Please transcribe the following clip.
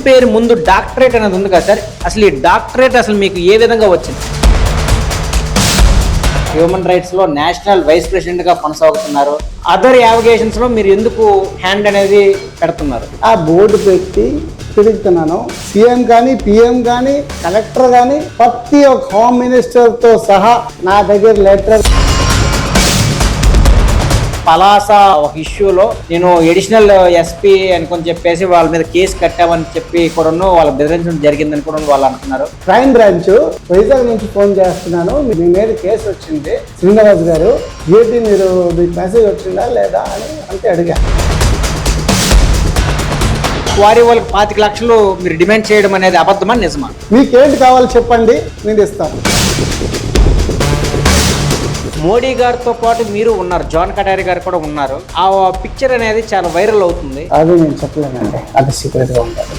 పేరు ముందు డాక్టరేట్ అనేది ఉంది కదా సార్, అసలు ఈ డాక్టరేట్ అసలు మీకు ఏ విధంగా వచ్చింది? హ్యూమన్ రైట్స్ లో నేషనల్ వైస్ ప్రెసిడెంట్ గా కొనసాగుతున్నారు. అదర్ యావిగేషన్స్ లో మీరు ఎందుకు హ్యాండ్ అనేది పెడుతున్నారు? ఆ బోర్డు పెట్టి తిరుగుతున్నాను. సీఎం కానీ, పిఎం కానీ, కలెక్టర్ కానీ, ప్రతి ఒక్క హోమ్ మినిస్టర్ తో సహా నా దగ్గర లెటర్. పలాస ఒక ఇష్యూలో నేను ఎడిషనల్ ఎస్పీ అని చెప్పేసి వాళ్ళ మీద కేసు కట్టామని చెప్పి కూడా వాళ్ళ బెదిరించడం జరిగిందని కూడా వాళ్ళు అంటున్నారు. క్రైమ్ బ్రాంచ్ వైజాగ్ నుంచి ఫోన్ చేస్తున్నాను, మీ మీద కేసు వచ్చింది శ్రీనివాస్ గారు, ఏంటి మీరు మీకు మెసేజ్ వచ్చిందా లేదా అని అంటే అడిగాను. వాళ్ళకి 25 లక్షలు మీరు డిమాండ్ చేయడం అనేది అబద్ధమా నిజమా? మీకేంటి కావాలి చెప్పండి, నేను ఇస్తాను. మోడీ గారితో పాటు మీరు ఉన్నారు, జాన్ కటారి గారు కూడా ఉన్నారు. ఆ పిక్చర్ అనేది చాలా వైరల్ అవుతుంది. అది నేను చెప్పలేనండి, అది సీక్రెట్గా ఉంటాను.